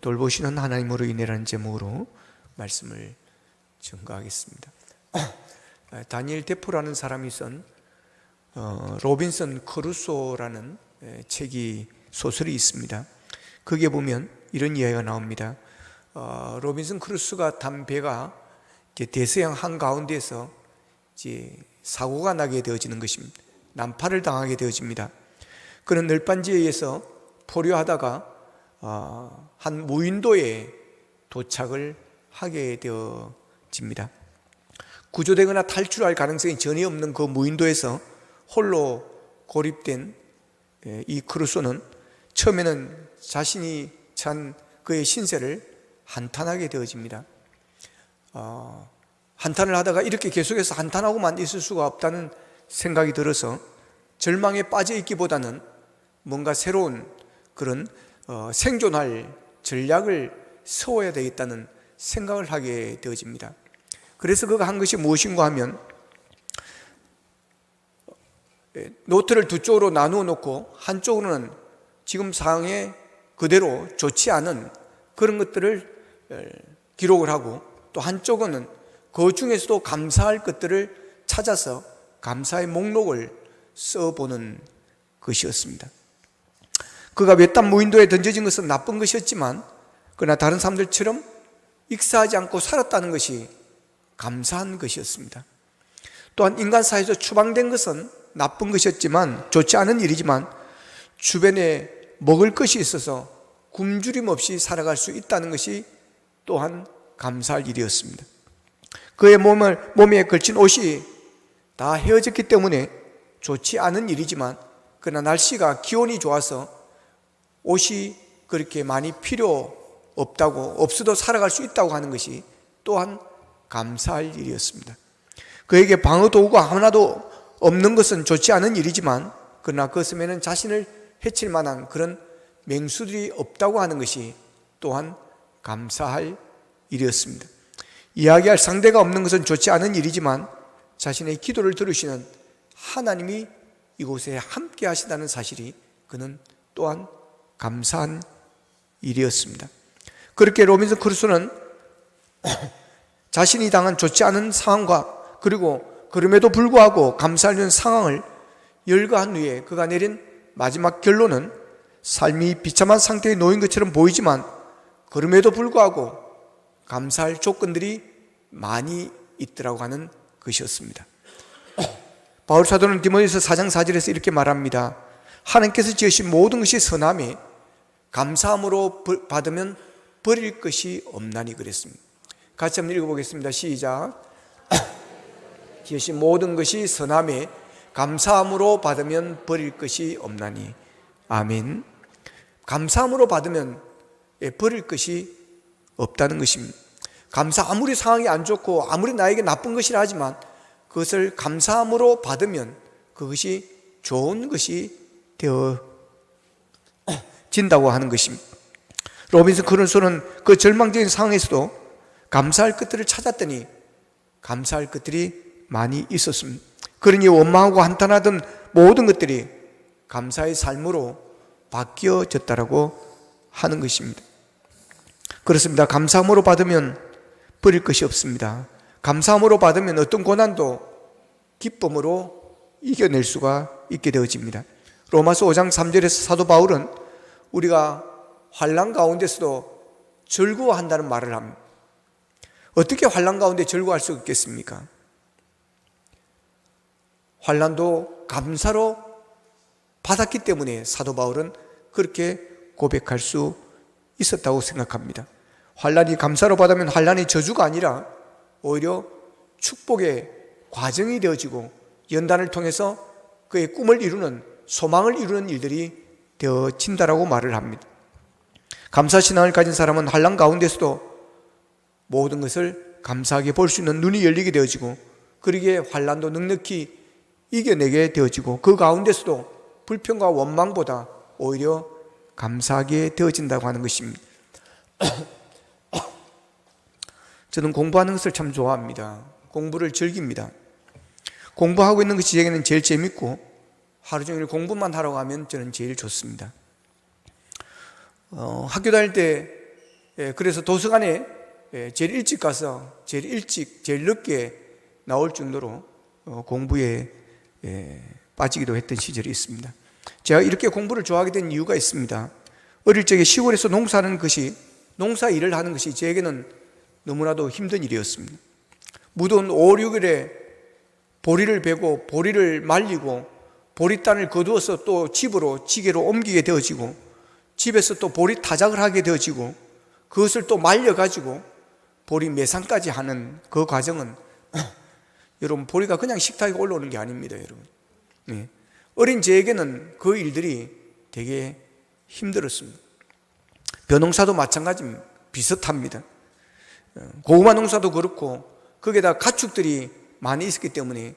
돌보시는 하나님으로 인해라는 제목으로 말씀을 증거하겠습니다. 다니엘 데포라는 사람이 쓴 로빈슨 크루소라는 책이 소설이 있습니다. 거기에 보면 이런 이야기가 나옵니다. 로빈슨 크루소가 탄 배가 대서양 한가운데에서 사고가 나게 되어지는 것입니다. 난파를 당하게 되어집니다. 그는 널빤지에 의해서 포류하다가 한 무인도에 도착을 하게 되어집니다. 구조되거나 탈출할 가능성이 전혀 없는 그 무인도에서 홀로 고립된 이 크루소는 처음에는 자신이 찬 그의 신세를 한탄하게 되어집니다. 한탄을 하다가 이렇게 계속해서 한탄하고만 있을 수가 없다는 생각이 들어서 절망에 빠져 있기보다는 뭔가 새로운 그런 생존할 전략을 세워야 되겠다는 생각을 하게 되어집니다. 그래서 그가 한 것이 무엇인가 하면 노트를 두 쪽으로 나누어 놓고 한쪽으로는 지금 상황에 그대로 좋지 않은 그런 것들을 기록을 하고, 또 한쪽은 그 중에서도 감사할 것들을 찾아서 감사의 목록을 써보는 것이었습니다. 그가 외딴 무인도에 던져진 것은 나쁜 것이었지만, 그러나 다른 사람들처럼 익사하지 않고 살았다는 것이 감사한 것이었습니다. 또한 인간 사회에서 추방된 것은 나쁜 것이었지만, 좋지 않은 일이지만 주변에 먹을 것이 있어서 굶주림 없이 살아갈 수 있다는 것이 또한 감사할 일이었습니다. 그의 몸에 걸친 옷이 다 헤어졌기 때문에 좋지 않은 일이지만, 그러나 날씨가 기온이 좋아서 옷이 그렇게 많이 필요 없다고, 없어도 살아갈 수 있다고 하는 것이 또한 감사할 일이었습니다. 그에게 방어 도구가 하나도 없는 것은 좋지 않은 일이지만, 그러나 그 섬에는 자신을 해칠 만한 그런 맹수들이 없다고 하는 것이 또한 감사할 일이었습니다. 이야기할 상대가 없는 것은 좋지 않은 일이지만, 자신의 기도를 들으시는 하나님이 이곳에 함께 하시다는 사실이 그는 또한 감사한 일이었습니다. 그렇게 로빈슨 크루소는 자신이 당한 좋지 않은 상황과, 그리고 그럼에도 불구하고 감사하는 상황을 열거한 후에 그가 내린 마지막 결론은 삶이 비참한 상태에 놓인 것처럼 보이지만, 그럼에도 불구하고 감사할 조건들이 많이 있더라고 하는 것이었습니다. 바울 사도는 디모데후서 4장 4절에서 이렇게 말합니다. 하나님께서 지으신 모든 것이 선함에 감사함으로 받으면 버릴 것이 없나니 그랬습니다. 같이 한번 읽어보겠습니다. 시작. 지으신 모든 것이 선함에 감사함으로 받으면 버릴 것이 없나니. 아멘. 감사함으로 받으면 버릴 것이 없다는 것입니다. 아무리 상황이 안 좋고 아무리 나에게 나쁜 것이라 하지만 그것을 감사함으로 받으면 그것이 좋은 것이 되어진다고 하는 것입니다. 로빈슨 크루소는 그 절망적인 상황에서도 감사할 것들을 찾았더니 감사할 것들이 많이 있었습니다. 그러니 원망하고 한탄하던 모든 것들이 감사의 삶으로 바뀌어졌다라고 하는 것입니다. 그렇습니다. 감사함으로 받으면 버릴 것이 없습니다. 감사함으로 받으면 어떤 고난도 기쁨으로 이겨낼 수가 있게 되어집니다. 로마서 5장 3절에서 사도 바울은 우리가 환난 가운데서도 즐거워한다는 말을 합니다. 어떻게 환난 가운데 즐거워할 수 있겠습니까? 환난도 감사로 받았기 때문에 사도 바울은 그렇게 고백할 수 있었다고 생각합니다. 환난이 감사로 받으면 환난이 저주가 아니라 오히려 축복의 과정이 되어지고 연단을 통해서 그의 꿈을 이루는, 소망을 이루는 일들이 되어진다라고 말을 합니다. 감사신앙을 가진 사람은 환난 가운데서도 모든 것을 감사하게 볼 수 있는 눈이 열리게 되어지고, 그러기에 환난도 넉넉히 이겨내게 되어지고, 그 가운데서도 불평과 원망보다 오히려 감사하게 되어진다고 하는 것입니다. 저는 공부하는 것을 참 좋아합니다. 공부를 즐깁니다. 공부하고 있는 것이 제게는 제일 재밌고, 하루 종일 공부만 하러 가면 저는 제일 좋습니다. 학교 다닐 때 그래서 도서관에 제일 일찍 가서 제일 일찍, 제일 늦게 나올 정도로 공부에 빠지기도 했던 시절이 있습니다. 제가 이렇게 공부를 좋아하게 된 이유가 있습니다. 어릴 적에 시골에서 농사 일을 하는 것이 제게는 너무나도 힘든 일이었습니다. 무더운 5, 6일에 보리를 베고 보리를 말리고 보리단을 거두어서 또 집으로 지게로 옮기게 되어지고 집에서 또 보리 타작을 하게 되어지고 그것을 또 말려가지고 보리 매상까지 하는 그 과정은 여러분, 보리가 그냥 식탁에 올라오는 게 아닙니다, 여러분. 어린 저에게는 그 일들이 되게 힘들었습니다. 벼농사도 마찬가지입니다. 비슷합니다. 고구마 농사도 그렇고 거기에다 가축들이 많이 있었기 때문에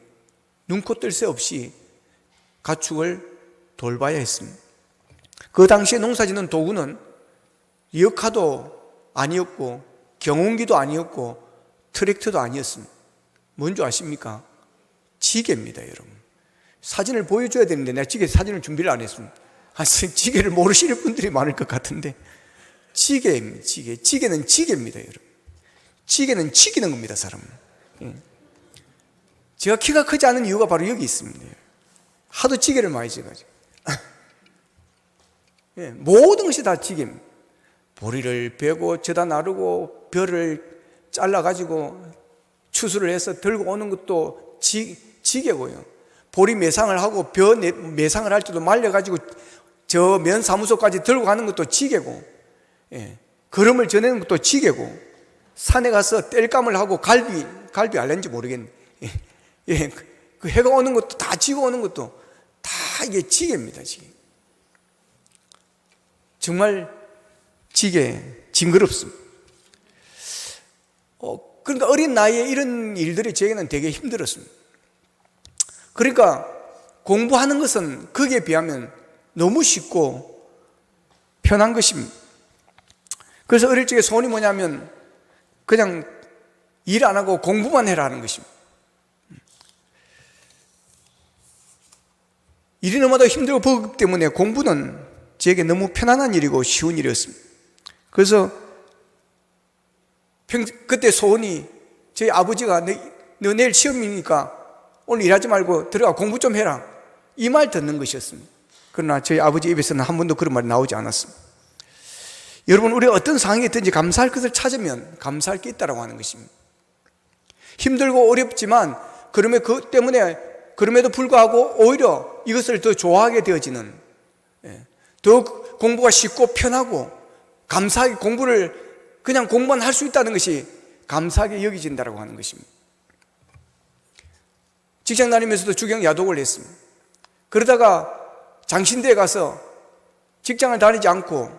눈코 뜰 새 없이 가축을 돌봐야 했습니다. 그 당시에 농사짓는 도구는 리어카도 아니었고 경운기도 아니었고 트랙터도 아니었습니다. 뭔지 아십니까? 지게입니다, 여러분. 사진을 보여줘야 되는데 내가 지게 사진을 준비를 안 했습니다. 지게를 모르시는 분들이 많을 것 같은데 지게입니다. 지게는 지게입니다, 여러분. 지게는 지기는 겁니다, 사람은. 제가 키가 크지 않은 이유가 바로 여기 있습니다. 하도 지게를 많이 져가지고. 모든 것이 다 지게입니다. 보리를 베고 저다 나르고 벼를 잘라가지고 추수를 해서 들고 오는 것도 지게고요. 보리 매상을 하고 벼 매상을 할 때도 말려가지고 저 면사무소까지 들고 가는 것도 지게고, 거름을 전내는 것도 지게고, 산에 가서 땔감을 하고 갈비 알는지 모르겠네. 그 해가 오는 것도 다 지고 오는 것도 다 이게 지게입니다, 지게. 정말 징그럽습니다. 그러니까 어린 나이에 이런 일들이 저에게는 되게 힘들었습니다. 그러니까 공부하는 것은 거기에 비하면 너무 쉽고 편한 것입니다. 그래서 어릴 적에 소원이 뭐냐면 그냥 일 안 하고 공부만 해라 하는 것입니다. 일이 너무나도 힘들고 버겁기 때문에 공부는 저에게 너무 편안한 일이고 쉬운 일이었습니다. 그래서 그때 소원이 저희 아버지가 너 내일 시험이니까 오늘 일하지 말고 들어가 공부 좀 해라, 이 말 듣는 것이었습니다. 그러나 저희 아버지 입에서는 한 번도 그런 말이 나오지 않았습니다. 여러분, 우리가 어떤 상황이 있든지 감사할 것을 찾으면 감사할 게 있다고 하는 것입니다. 힘들고 어렵지만 그럼에도 불구하고 오히려 이것을 더 좋아하게 되어지는, 더 공부가 쉽고 편하고 감사하게 공부를 그냥 공부만 할 수 있다는 것이 감사하게 여겨진다고 하는 것입니다. 직장 다니면서도 주경 야독을 했습니다. 그러다가 장신대에 가서 직장을 다니지 않고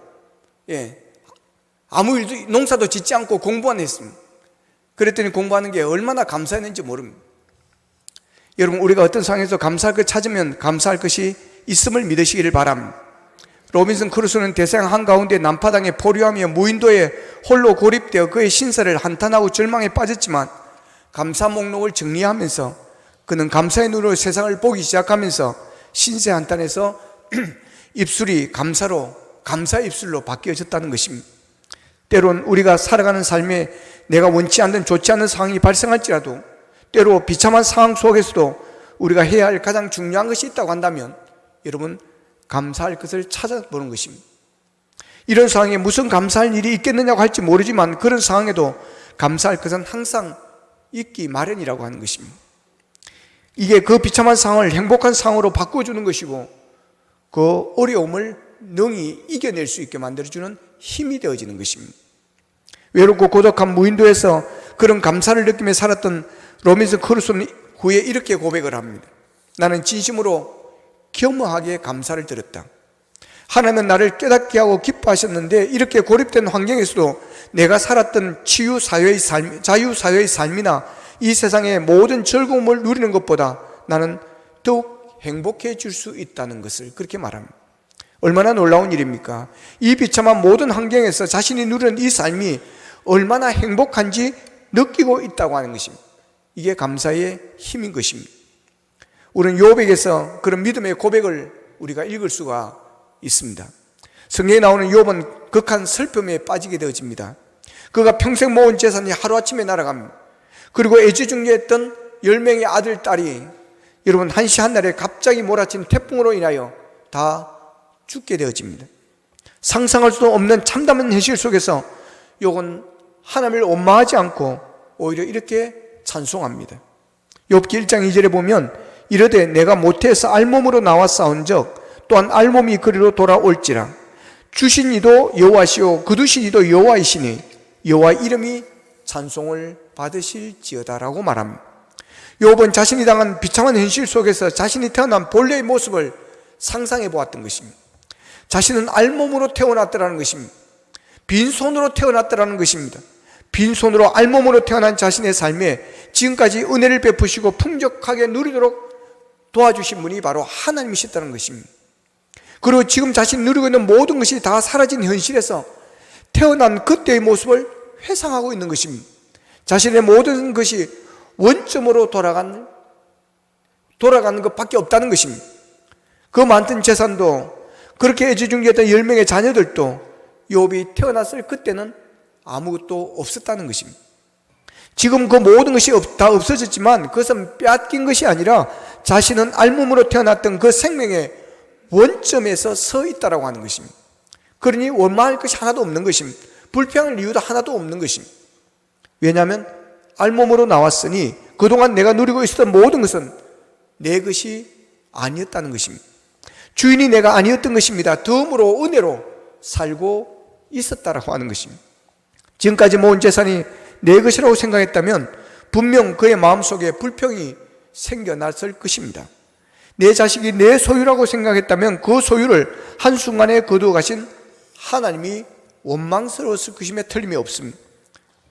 아무 일도 농사도 짓지 않고 공부만 했습니다. 그랬더니 공부하는 게 얼마나 감사했는지 모릅니다. 여러분, 우리가 어떤 상황에서 감사할 것 찾으면 감사할 것이 있음을 믿으시기를 바랍니다. 로빈슨 크루소는 대서양 한가운데 남파당에 포류하며 무인도에 홀로 고립되어 그의 신세를 한탄하고 절망에 빠졌지만 감사 목록을 정리하면서 그는 감사의 눈으로 세상을 보기 시작하면서 신세 한탄에서 입술이 감사의 입술로 바뀌어졌다는 것입니다. 때론 우리가 살아가는 삶에 내가 원치 않는 좋지 않은 상황이 발생할지라도, 때로 비참한 상황 속에서도 우리가 해야 할 가장 중요한 것이 있다고 한다면 여러분, 감사할 것을 찾아보는 것입니다. 이런 상황에 무슨 감사할 일이 있겠느냐고 할지 모르지만 그런 상황에도 감사할 것은 항상 있기 마련이라고 하는 것입니다. 이게 그 비참한 상황을 행복한 상황으로 바꿔주는 것이고 그 어려움을 능히 이겨낼 수 있게 만들어주는 힘이 되어지는 것입니다. 외롭고 고독한 무인도에서 그런 감사를 느끼며 살았던 로빈슨 크루소는 후에 이렇게 고백을 합니다. 나는 진심으로 겸허하게 감사를 드렸다. 하나님은 나를 깨닫게 하고 기뻐하셨는데 이렇게 고립된 환경에서도 내가 살았던 자유사회의 삶이나 이 세상의 모든 즐거움을 누리는 것보다 나는 더욱 행복해질 수 있다는 것을 그렇게 말합니다. 얼마나 놀라운 일입니까? 이 비참한 모든 환경에서 자신이 누리는 이 삶이 얼마나 행복한지 느끼고 있다고 하는 것입니다. 이게 감사의 힘인 것입니다. 우리는 욥에게서 그런 믿음의 고백을 우리가 읽을 수가 있습니다. 성경에 나오는 욥은 극한 슬픔에 빠지게 되어집니다. 그가 평생 모은 재산이 하루아침에 날아갑니다. 그리고 애지중지했던 10명의 아들, 딸이 여러분 한시 한날에 갑자기 몰아친 태풍으로 인하여 다 죽게 되어집니다. 상상할 수도 없는 참담한 현실 속에서 욥은 하나님을 원망하지 않고 오히려 이렇게 찬송합니다. 욥기 1장 2절에 보면 이르되 내가 모태에서 알몸으로 나와 싸운적 또한 알몸이 그리로 돌아올지라. 주신 이도 여호와시오 거두신 이도 여호와이시니 여호와 이름이 찬송을 받으실지어다라고 말합니다. 욥은 자신이 당한 비참한 현실 속에서 자신이 태어난 본래의 모습을 상상해 보았던 것입니다. 자신은 알몸으로 태어났더라는 것입니다. 빈손으로 태어났더라는 것입니다. 빈손으로 알몸으로 태어난 자신의 삶에 지금까지 은혜를 베푸시고 풍족하게 누리도록 도와주신 분이 바로 하나님이셨다는 것입니다. 그리고 지금 자신이 누리고 있는 모든 것이 다 사라진 현실에서 태어난 그때의 모습을 회상하고 있는 것입니다. 자신의 모든 것이 원점으로 돌아가는 것밖에 없다는 것입니다. 그 많던 재산도 그렇게 애지중지했던 10명의 자녀들도 욥이 태어났을 그때는 아무것도 없었다는 것입니다. 지금 그 모든 것이 다 없어졌지만 그것은 빼앗긴 것이 아니라 자신은 알몸으로 태어났던 그 생명의 원점에서 서 있다라고 하는 것입니다. 그러니 원망할 것이 하나도 없는 것입니다. 불평할 이유도 하나도 없는 것입니다. 왜냐하면 알몸으로 나왔으니 그동안 내가 누리고 있었던 모든 것은 내 것이 아니었다는 것입니다. 주인이 내가 아니었던 것입니다. 덤으로 은혜로 살고 있었다라고 하는 것입니다. 지금까지 모은 재산이 내 것이라고 생각했다면 분명 그의 마음속에 불평이 생겨났을 것입니다. 내 자식이 내 소유라고 생각했다면 그 소유를 한순간에 거두어 가신 하나님이 원망스러웠을 것임에 틀림이 없습니다.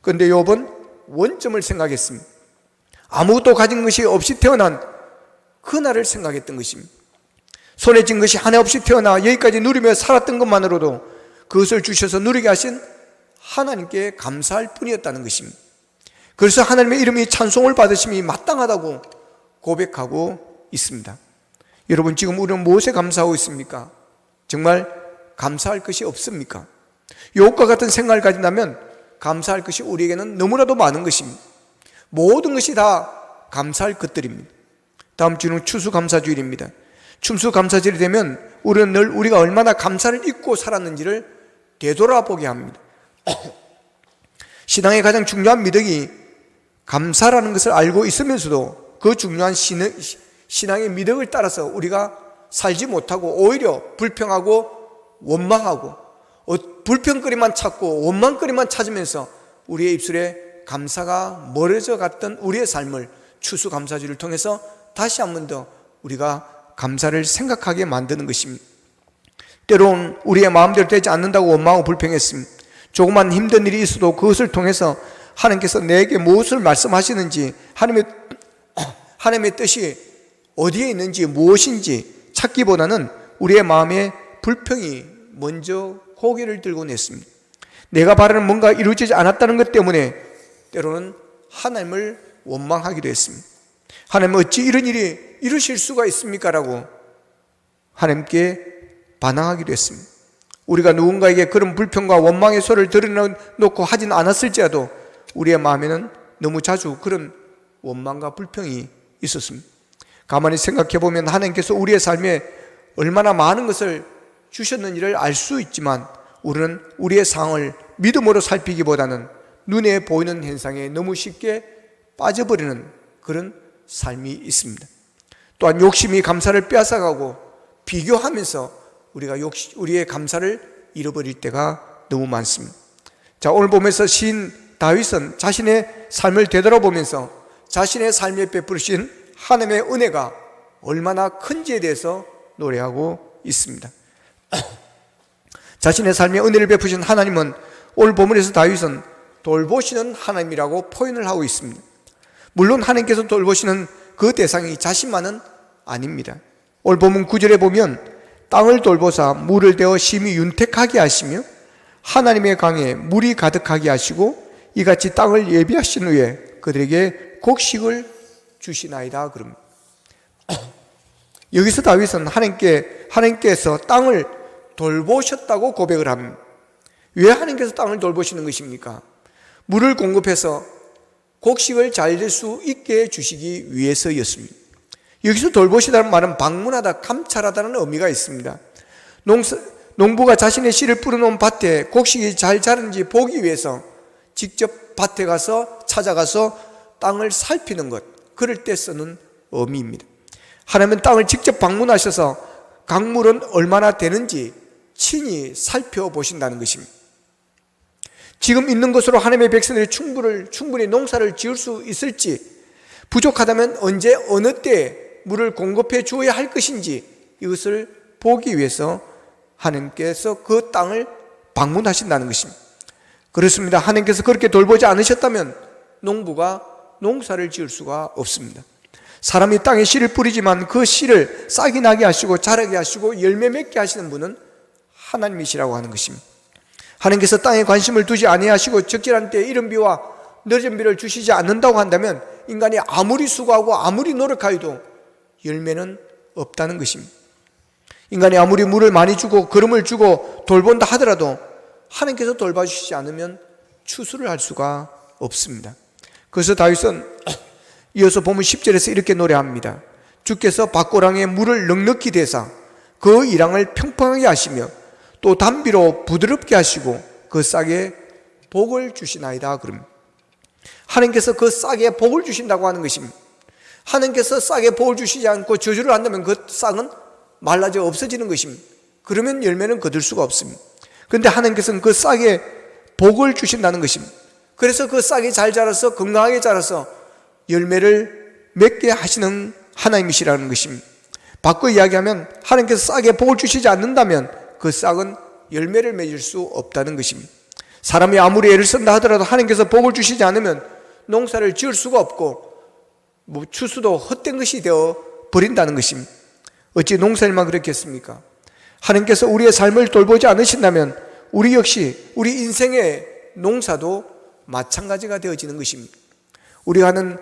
그런데 욥은 원점을 생각했습니다. 아무것도 가진 것이 없이 태어난 그날을 생각했던 것입니다. 손에 쥔 것이 하나 없이 태어나 여기까지 누리며 살았던 것만으로도 그것을 주셔서 누리게 하신 하나님께 감사할 뿐이었다는 것입니다. 그래서 하나님의 이름이 찬송을 받으심이 마땅하다고 고백하고 있습니다. 여러분 지금 우리는 무엇에 감사하고 있습니까? 정말 감사할 것이 없습니까? 욥과 같은 생각을 가진다면 감사할 것이 우리에게는 너무나도 많은 것입니다. 모든 것이 다 감사할 것들입니다. 다음 주는 추수감사주일입니다. 추수감사절이 되면 우리는 늘 우리가 얼마나 감사를 잊고 살았는지를 되돌아보게 합니다. 신앙의 가장 중요한 미덕이 감사라는 것을 알고 있으면서도 그 중요한 신앙의 미덕을 따라서 우리가 살지 못하고 오히려 불평하고 원망하고 불평거리만 찾고 원망거리만 찾으면서 우리의 입술에 감사가 멀어져 갔던 우리의 삶을 추수감사주를 통해서 다시 한 번 더 우리가 감사를 생각하게 만드는 것입니다. 때로는 우리의 마음대로 되지 않는다고 원망하고 불평했습니다. 조그만 힘든 일이 있어도 그것을 통해서 하나님께서 내게 무엇을 말씀하시는지 하나님의 뜻이 어디에 있는지 무엇인지 찾기보다는 우리의 마음에 불평이 먼저 고개를 들고 냈습니다. 내가 바라는 뭔가 이루어지지 않았다는 것 때문에 때로는 하나님을 원망하기도 했습니다. 하나님 어찌 이런 일이 이루실 수가 있습니까? 라고 하나님께 반항하기도 했습니다. 우리가 누군가에게 그런 불평과 원망의 소리를 들여놓고 하진 않았을지라도 우리의 마음에는 너무 자주 그런 원망과 불평이 있었습니다. 가만히 생각해 보면 하나님께서 우리의 삶에 얼마나 많은 것을 주셨는지를 알 수 있지만 우리는 우리의 상황을 믿음으로 살피기보다는 눈에 보이는 현상에 너무 쉽게 빠져버리는 그런 삶이 있습니다. 또한 욕심이 감사를 빼앗아가고 비교하면서 우리가 우리의 감사를 잃어버릴 때가 너무 많습니다. 자, 오늘 보면서 시인 다윗은 자신의 삶을 되돌아보면서 자신의 삶에 베푸신 하나님의 은혜가 얼마나 큰지에 대해서 노래하고 있습니다. 자신의 삶에 은혜를 베푸신 하나님은 오늘 본문에서 다윗은 돌보시는 하나님이라고 표현을 하고 있습니다. 물론 하나님께서 돌보시는 그 대상이 자신만은 아닙니다. 오늘 본문 9절에 보면 땅을 돌보사 물을 대어 심히 윤택하게 하시며 하나님의 강에 물이 가득하게 하시고 이같이 땅을 예비하신 후에 그들에게 곡식을 주시나이다 그럽니다. 여기서 다윗은 하나님께서 땅을 돌보셨다고 고백을 합니다. 왜 하나님께서 땅을 돌보시는 것입니까? 물을 공급해서 곡식을 잘 될 수 있게 해주시기 위해서였습니다. 여기서 돌보시다는 말은 방문하다, 감찰하다는 의미가 있습니다. 농부가 자신의 씨를 뿌려놓은 밭에 곡식이 잘 자른지 보기 위해서 직접 밭에 가서 찾아가서 땅을 살피는 것, 그럴 때 쓰는 의미입니다. 하나님은 땅을 직접 방문하셔서 강물은 얼마나 되는지 친히 살펴보신다는 것입니다. 지금 있는 것으로 하나님의 백성들이 충분히 농사를 지을 수 있을지, 부족하다면 언제 어느 때에 물을 공급해 주어야 할 것인지 이것을 보기 위해서 하나님께서 그 땅을 방문하신다는 것입니다. 그렇습니다. 하나님께서 그렇게 돌보지 않으셨다면 농부가 농사를 지을 수가 없습니다. 사람이 땅에 씨를 뿌리지만 그 씨를 싹이 나게 하시고 자라게 하시고 열매 맺게 하시는 분은 하나님이시라고 하는 것입니다. 하나님께서 땅에 관심을 두지 아니하시고 적절한 때에 이른 비와 늦은 비를 주시지 않는다고 한다면 인간이 아무리 수고하고 아무리 노력하여도 열매는 없다는 것입니다. 인간이 아무리 물을 많이 주고 거름을 주고 돌본다 하더라도 하나님께서 돌봐주시지 않으면 추수를 할 수가 없습니다. 그래서 다윗은 이어서 보면 10절에서 이렇게 노래합니다. 주께서 밭고랑에 물을 넉넉히 대사 그 이랑을 평평하게 하시며 또 담비로 부드럽게 하시고 그 싹에 복을 주시나이다. 그럼 하나님께서 그 싹에 복을 주신다고 하는 것입니다. 하나님께서 싹에 복을 주시지 않고 저주를 한다면 그 싹은 말라져 없어지는 것입니다. 그러면 열매는 거둘 수가 없습니다. 그런데 하나님께서는 그 싹에 복을 주신다는 것입니다. 그래서 그 싹이 잘 자라서 건강하게 자라서 열매를 맺게 하시는 하나님이시라는 것입니다. 바꿔 이야기하면 하나님께서 싹에 복을 주시지 않는다면 그 싹은 열매를 맺을 수 없다는 것입니다. 사람이 아무리 애를 쓴다 하더라도 하나님께서 복을 주시지 않으면 농사를 지을 수가 없고 추수도 헛된 것이 되어 버린다는 것입니다. 어찌 농사일만 그렇겠습니까? 하나님께서 우리의 삶을 돌보지 않으신다면 우리 역시 우리 인생의 농사도 마찬가지가 되어지는 것입니다. 우리가 하는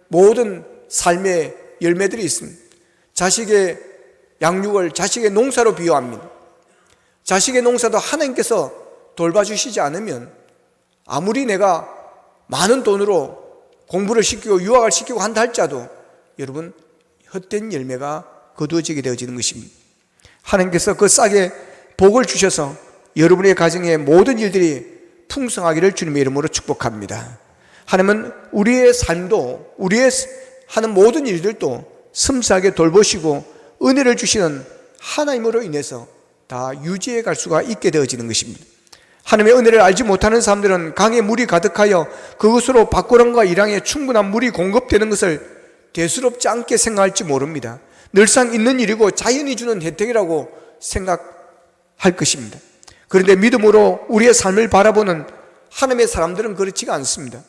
모든 삶의 열매들이 있습니다. 자식의 양육을 자식의 농사로 비유합니다. 자식의 농사도 하나님께서 돌봐주시지 않으면 아무리 내가 많은 돈으로 공부를 시키고 유학을 시키고 한다 할지라도 여러분 헛된 열매가 거두어지게 되어지는 것입니다. 하나님께서 그 싹에 복을 주셔서 여러분의 가정의 모든 일들이 풍성하기를 주님의 이름으로 축복합니다. 하나님은 우리의 삶도 우리의 하는 모든 일들도 섬세하게 돌보시고 은혜를 주시는 하나님으로 인해서 다 유지해 갈 수가 있게 되어지는 것입니다. 하나님의 은혜를 알지 못하는 사람들은 강에 물이 가득하여 그것으로 밭고랑과 이랑에 충분한 물이 공급되는 것을 대수롭지 않게 생각할지 모릅니다. 늘상 있는 일이고 자연이 주는 혜택이라고 생각할 것입니다. 그런데 믿음으로 우리의 삶을 바라보는 하나님의 사람들은 그렇지가 않습니다.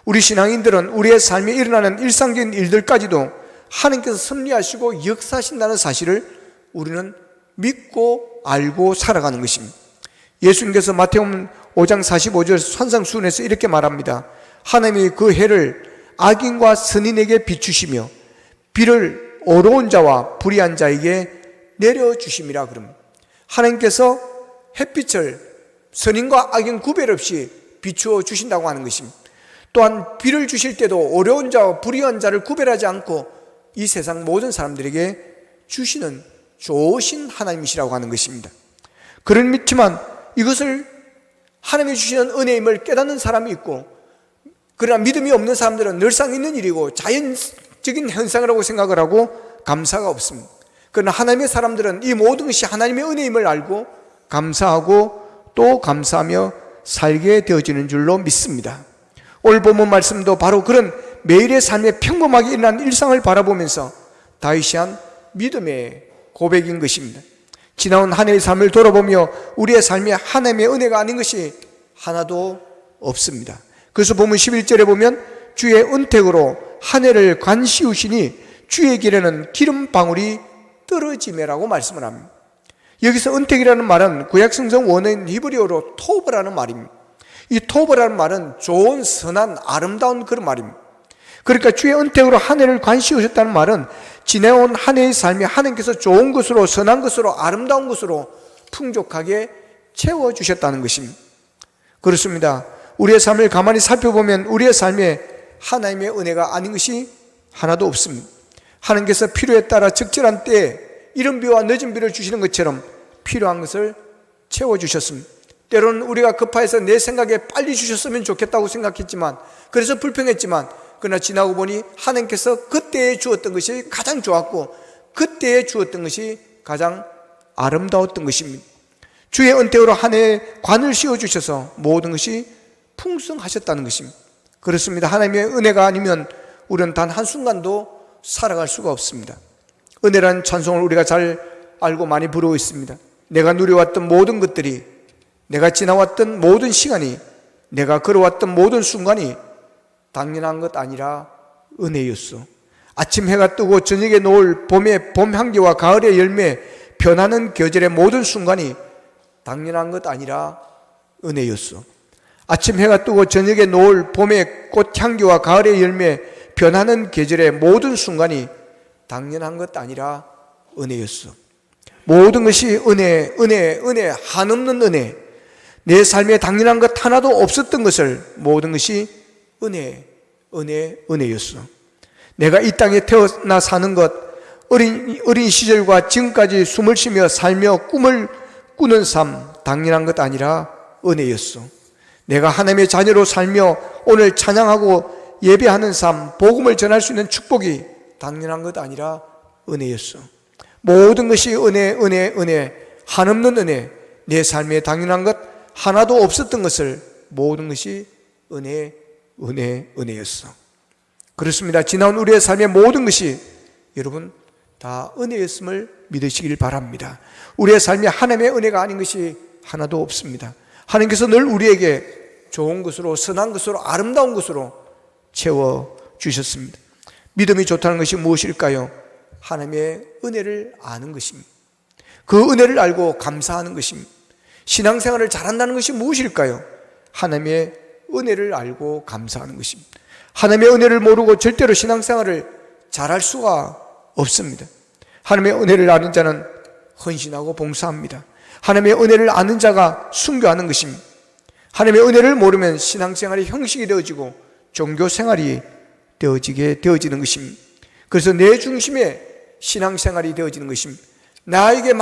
우리 신앙인들은 우리의 삶에 일어나는 일상적인 일들까지도 하나님께서 섭리하시고 역사하신다는 사실을 우리는 믿고 알고 살아가는 것입니다. 예수님께서 마태복음 5장 45절 산상수훈에서 이렇게 말합니다. 하나님이 그 해를 악인과 선인에게 비추시며 비를 어려운 자와 불의한 자에게 내려주심이라. 그럼 하나님께서 햇빛을 선인과 악인 구별 없이 비추어 주신다고 하는 것입니다. 또한 비를 주실 때도 어려운 자와 불의한 자를 구별하지 않고 이 세상 모든 사람들에게 주시는 좋으신 하나님이시라고 하는 것입니다. 그렇지만 이것을 하나님이 주시는 은혜임을 깨닫는 사람이 있고, 그러나 믿음이 없는 사람들은 늘상 있는 일이고 자연적인 현상이라고 생각을 하고 감사가 없습니다. 그러나 하나님의 사람들은 이 모든 것이 하나님의 은혜임을 알고 감사하고 또 감사하며 살게 되어지는 줄로 믿습니다. 오늘 본문 말씀도 바로 그런 매일의 삶에 평범하게 일어난 일상을 바라보면서 다윗이 한 믿음의 고백인 것입니다. 지나온 한 해의 삶을 돌아보며 우리의 삶에 하나님의 은혜가 아닌 것이 하나도 없습니다. 그래서 본문 11절에 보면 주의 은택으로 한 해를 관시우시니 주의 길에는 기름방울이 떨어지매라고 말씀을 합니다. 여기서 은택이라는 말은 구약성경 원어인 히브리어로 토브라는 말입니다. 이 토브라는 말은 좋은, 선한, 아름다운 그런 말입니다. 그러니까 주의 은택으로 한 해를 관시우셨다는 말은 지내온 한 해의 삶이 하나님께서 좋은 것으로, 선한 것으로, 아름다운 것으로 풍족하게 채워주셨다는 것입니다. 그렇습니다. 우리의 삶을 가만히 살펴보면 우리의 삶에 하나님의 은혜가 아닌 것이 하나도 없습니다. 하나님께서 필요에 따라 적절한 때에 이른 비와 늦은 비를 주시는 것처럼 필요한 것을 채워주셨습니다. 때로는 우리가 급해서 내 생각에 빨리 주셨으면 좋겠다고 생각했지만, 그래서 불평했지만, 그러나 지나고 보니 하나님께서 그때에 주었던 것이 가장 좋았고 그때에 주었던 것이 가장 아름다웠던 것입니다. 주의 은혜로 한 해에 관을 씌워주셔서 모든 것이 풍성하셨다는 것입니다. 그렇습니다. 하나님의 은혜가 아니면 우리는 단 한순간도 살아갈 수가 없습니다. 은혜라는 찬송을 우리가 잘 알고 많이 부르고 있습니다. 내가 누려왔던 모든 것들이, 내가 지나왔던 모든 시간이, 내가 걸어왔던 모든 순간이 당연한 것 아니라 은혜였어. 아침 해가 뜨고 저녁에 노을, 봄의 봄 향기와 가을의 열매, 변하는 계절의 모든 순간이 당연한 것 아니라 은혜였어. 아침 해가 뜨고 저녁에 노을, 봄의 꽃 향기와 가을의 열매, 변하는 계절의 모든 순간이 당연한 것 아니라 은혜였어. 모든 것이 은혜, 은혜, 은혜, 한없는 은혜. 내 삶에 당연한 것 하나도 없었던 것을 모든 것이 은혜, 은혜, 은혜였어. 내가 이 땅에 태어나 사는 것, 어린 시절과 지금까지 숨을 쉬며 살며 꿈을 꾸는 삶, 당연한 것 아니라 은혜였어. 내가 하나님의 자녀로 살며 오늘 찬양하고 예배하는 삶, 복음을 전할 수 있는 축복이 당연한 것 아니라 은혜였어. 모든 것이 은혜, 은혜, 은혜, 한없는 은혜. 내 삶에 당연한 것 하나도 없었던 것을 모든 것이 은혜, 은혜, 은혜였어. 그렇습니다. 지나온 우리의 삶의 모든 것이 여러분 다 은혜였음을 믿으시길 바랍니다. 우리의 삶이 하나님의 은혜가 아닌 것이 하나도 없습니다. 하나님께서 늘 우리에게 좋은 것으로, 선한 것으로, 아름다운 것으로 채워주셨습니다. 믿음이 좋다는 것이 무엇일까요? 하나님의 은혜를 아는 것입니다. 그 은혜를 알고 감사하는 것입니다. 신앙생활을 잘한다는 것이 무엇일까요? 하나님의 은혜를 알고 감사하는 것입니다. 하나님의 은혜를 모르고 절대로 신앙생활을 잘할 수가 없습니다. 하나님의 은혜를 아는 자는 헌신하고 봉사합니다. 하나님의 은혜를 아는 자가 순교하는 것입니다. 하나님의 은혜를 모르면 신앙생활이 형식이 되어지고 종교생활이 되어지는 것입니다. 그래서 내 중심의 신앙생활이 되어지는 것입니다. 나에게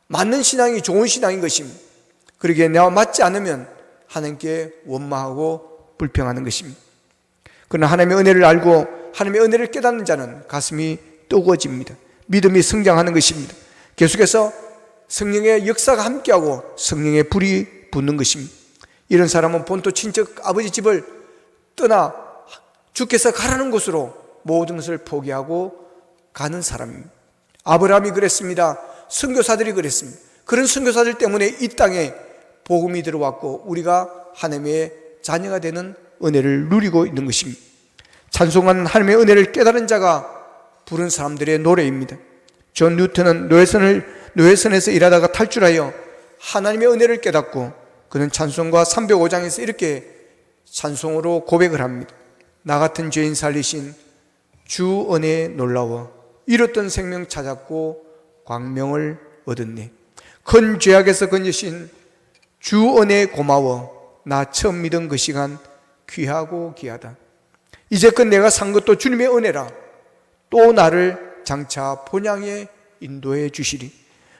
맞는 신앙이 좋은 신앙인 것입니다. 그러기에 나와 맞지 않으면 하나님께 원망하고 불평하는 것입니다. 그러나 하나님의 은혜를 알고 하나님의 은혜를 깨닫는 자는 가슴이 뜨거워집니다. 믿음이 성장하는 것입니다. 계속해서 성령의 역사가 함께하고 성령의 불이 붙는 것입니다. 이런 사람은 본토 친척 아버지 집을 떠나 주께서 가라는 곳으로 모든 것을 포기하고 가는 사람입니다. 아브라함이 그랬습니다. 선교사들이 그랬습니다. 그런 선교사들 때문에 이 땅에 복음이 들어왔고 우리가 하나님의 자녀가 되는 은혜를 누리고 있는 것입니다. 찬송하는 하나님의 은혜를 깨달은 자가 부른 사람들의 노래입니다. 존 뉴턴은 노예선에서 일하다가 탈출하여 하나님의 은혜를 깨닫고 그는 찬송가 305장에서 이렇게 찬송으로 고백을 합니다. 나 같은 죄인 살리신 주 은혜에 놀라워 잃었던 생명 찾았고 광명을 얻었네. 큰 죄악에서 건지신 주 은혜에 고마워 나 처음 믿은 그 시간 귀하고 귀하다. 이제껏 내가 산 것도 주님의 은혜라. 또 나를 장차 본향에 인도해 주시리.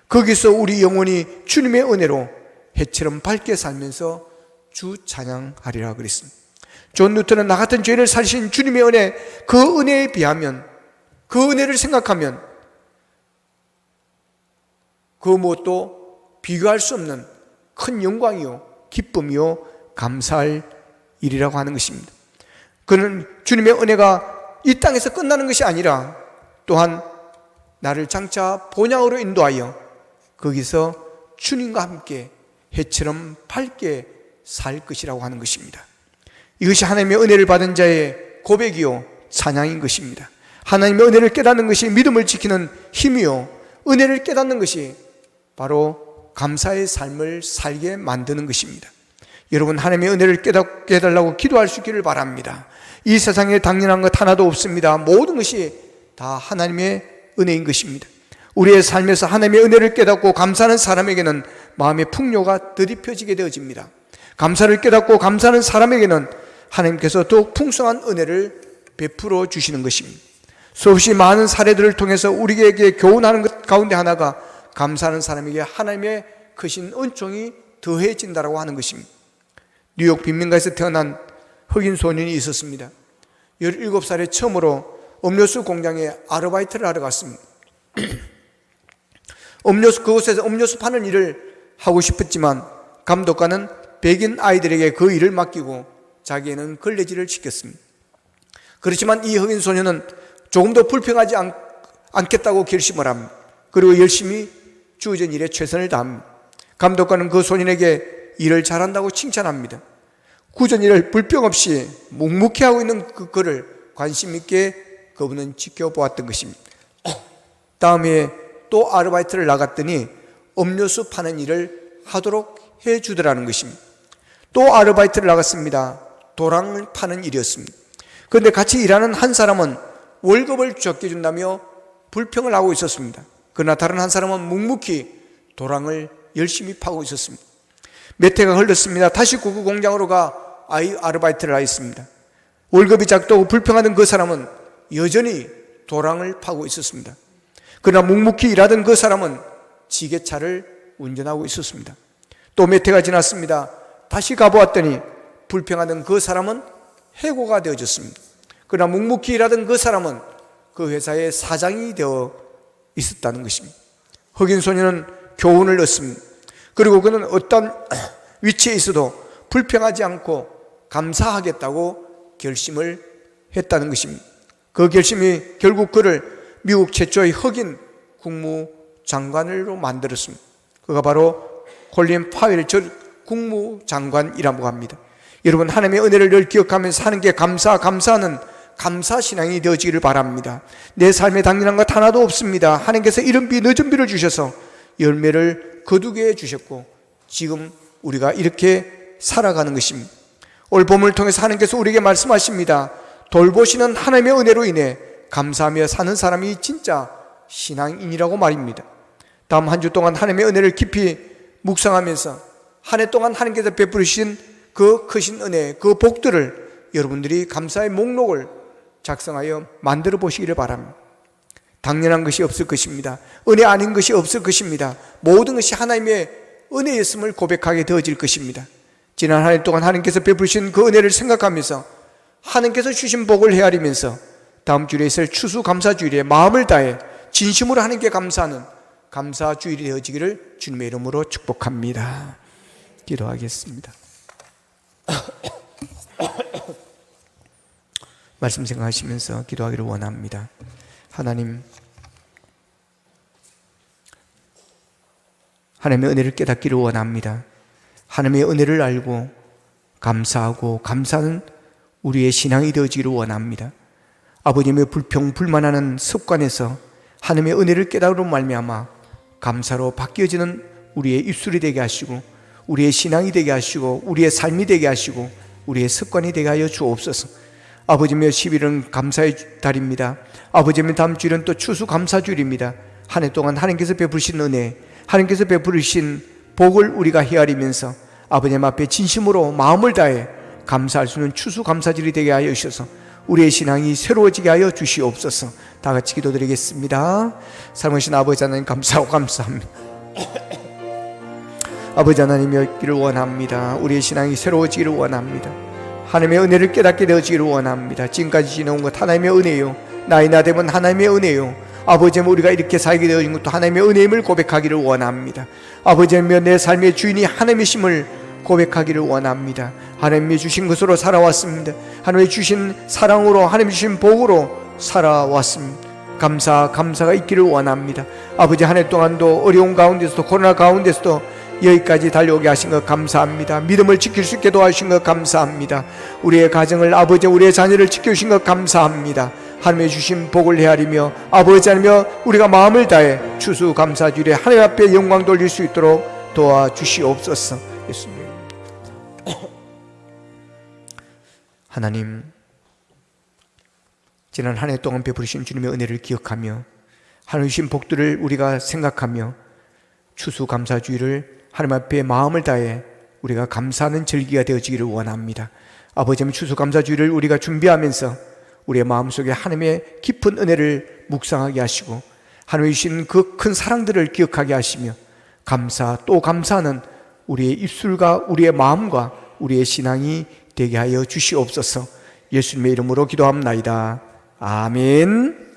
거기서 우리 영혼이 주님의 은혜로 해처럼 밝게 살면서 주 찬양하리라 그랬습니다. 존 뉴턴은 나 같은 죄를 살리신 주님의 은혜, 그 은혜에 비하면, 그 은혜를 생각하면 그 무엇도 비교할 수 없는 큰 영광이요 기쁨이요 감사할 일이라고 하는 것입니다. 그는 주님의 은혜가 이 땅에서 끝나는 것이 아니라 또한 나를 장차 본향으로 인도하여 거기서 주님과 함께 해처럼 밝게 살 것이라고 하는 것입니다. 이것이 하나님의 은혜를 받은 자의 고백이요 찬양인 것입니다. 하나님의 은혜를 깨닫는 것이 믿음을 지키는 힘이요 은혜를 깨닫는 것이 바로 감사의 삶을 살게 만드는 것입니다. 여러분 하나님의 은혜를 깨닫게 해달라고 기도할 수 있기를 바랍니다. 이 세상에 당연한 것 하나도 없습니다. 모든 것이 다 하나님의 은혜인 것입니다. 우리의 삶에서 하나님의 은혜를 깨닫고 감사하는 사람에게는 마음의 풍요가 더딥혀지게 되어집니다. 감사를 깨닫고 감사하는 사람에게는 하나님께서 더욱 풍성한 은혜를 베풀어 주시는 것입니다. 수없이 많은 사례들을 통해서 우리에게 교훈하는 것 가운데 하나가 감사하는 사람에게 하나님의 크신 은총이 더해진다라고 하는 것입니다. 뉴욕 빈민가에서 태어난 흑인 소년이 있었습니다. 17살에 처음으로 음료수 공장에 아르바이트를 하러 갔습니다. 그곳에서 음료수 파는 일을 하고 싶었지만 감독관은 백인 아이들에게 그 일을 맡기고 자기에는 걸레질을 시켰습니다. 그렇지만 이 흑인 소년은 조금 더 불평하지 않겠다고 결심을 합니다. 그리고 열심히 주어진 일에 최선을 다합니다. 감독관은 그 소년에게 일을 잘한다고 칭찬합니다. 굳은 일을 불평 없이 묵묵히 하고 있는 그를 관심 있게 그분은 지켜보았던 것입니다. 다음 해에 또 아르바이트를 나갔더니 음료수 파는 일을 하도록 해주더라는 것입니다. 또 아르바이트를 나갔습니다. 도랑을 파는 일이었습니다. 그런데 같이 일하는 한 사람은 월급을 적게 준다며 불평을 하고 있었습니다. 그러나 다른 한 사람은 묵묵히 도랑을 열심히 파고 있었습니다. 몇 해가 흘렀습니다. 다시 그 공장으로 가 아르바이트를 하였습니다. 월급이 작다고 불평하던 그 사람은 여전히 도랑을 파고 있었습니다. 그러나 묵묵히 일하던 그 사람은 지게차를 운전하고 있었습니다. 또 몇 해가 지났습니다. 다시 가보았더니 불평하던 그 사람은 해고가 되어졌습니다. 그러나 묵묵히 일하던 그 사람은 그 회사의 사장이 되어 있었다는 것입니다. 흑인 소년은 교훈을 얻습니다. 그리고 그는 어떤 위치에 있어도 불평하지 않고 감사하겠다고 결심을 했다는 것입니다. 그 결심이 결국 그를 미국 최초의 흑인 국무장관으로 만들었습니다. 그가 바로 콜린 파웰 전 국무장관이라고 합니다. 여러분, 하나님의 은혜를 늘 기억하면서 사는 게 감사하는 감사신앙이 되어지기를 바랍니다. 내 삶에 당연한 것 하나도 없습니다. 하나님께서 이른 비 늦은 비를 주셔서 열매를 거두게 해주셨고 지금 우리가 이렇게 살아가는 것입니다. 오늘 본문을 통해서 하나님께서 우리에게 말씀하십니다. 돌보시는 하나님의 은혜로 인해 감사하며 사는 사람이 진짜 신앙인이라고 말입니다. 다음 한 주 동안 하나님의 은혜를 깊이 묵상하면서 한 해 동안 하나님께서 베푸신 그 크신 은혜, 그 복들을 여러분들이 감사의 목록을 작성하여 만들어 보시기를 바랍니다. 당연한 것이 없을 것입니다. 은혜 아닌 것이 없을 것입니다. 모든 것이 하나님의 은혜였음을 고백하게 되어질 것입니다. 지난 한 해 동안 하나님께서 베푸신 그 은혜를 생각하면서 하나님께서 주신 복을 헤아리면서 다음 주일에 있을 추수감사주일에 마음을 다해 진심으로 하나님께 감사하는 감사주일이 되어지기를 주님의 이름으로 축복합니다. 기도하겠습니다. 말씀 생각하시면서 기도하기를 원합니다. 하나님, 하나님의 은혜를 깨닫기를 원합니다. 하나님의 은혜를 알고 감사하고 감사하는 우리의 신앙이 되어지기를 원합니다. 아버님의 불평, 불만하는 습관에서 하나님의 은혜를 깨달음으로 말미암아 감사로 바뀌어지는 우리의 입술이 되게 하시고 우리의 신앙이 되게 하시고 우리의 삶이 되게 하시고 우리의 습관이 되게 하여 주옵소서. 아버지며 10일은 감사의 달입니다. 아버지며 다음 주일은 또 추수감사주일입니다. 한 해 동안 하나님께서 베푸신 은혜, 하나님께서 베푸신 복을 우리가 헤아리면서 아버님 앞에 진심으로 마음을 다해 감사할 수 있는 추수감사주일이 되게 하여 주셔서 우리의 신앙이 새로워지게 하여 주시옵소서. 다 같이 기도드리겠습니다. 살아계신 아버지 하나님, 감사하고 감사합니다. 아버지 하나님이었기를 원합니다. 우리의 신앙이 새로워지기를 원합니다. 하나님의 은혜를 깨닫게 되어지기를 원합니다. 지금까지 지내온 것 하나님의 은혜요, 나이 나 되면 하나님의 은혜요, 아버지는 우리가 이렇게 살게 되어진 것도 하나님의 은혜임을 고백하기를 원합니다. 아버지는 내 삶의 주인이 하나님이심을 고백하기를 원합니다. 하나님이 주신 것으로 살아왔습니다. 하나님이 주신 사랑으로, 하나님이 주신 복으로 살아왔습니다. 감사가 있기를 원합니다. 아버지, 한 해 동안도 어려운 가운데서도, 코로나 가운데서도 여기까지 달려오게 하신 것 감사합니다. 믿음을 지킬 수 있게 도와주신 것 감사합니다. 우리의 가정을, 아버지, 우리의 자녀를 지켜주신 것 감사합니다. 하나님의 주신 복을 헤아리며 아버지 하나며 우리가 마음을 다해 추수감사주일에 하나님 앞에 영광 돌릴 수 있도록 도와주시옵소서. 예수님. 하나님, 지난 한 해 동안 베푸신 주님의 은혜를 기억하며 하나님 주신 복들을 우리가 생각하며 추수감사주의를 하나님 앞에 마음을 다해 우리가 감사하는 절기가 되어지기를 원합니다. 아버지, 추수감사주의를 우리가 준비하면서 우리의 마음속에 하나님의 깊은 은혜를 묵상하게 하시고 하나님이 주신 그 큰 사랑들을 기억하게 하시며 감사 또 감사하는 우리의 입술과 우리의 마음과 우리의 신앙이 되게 하여 주시옵소서. 예수님의 이름으로 기도합나이다. 아멘.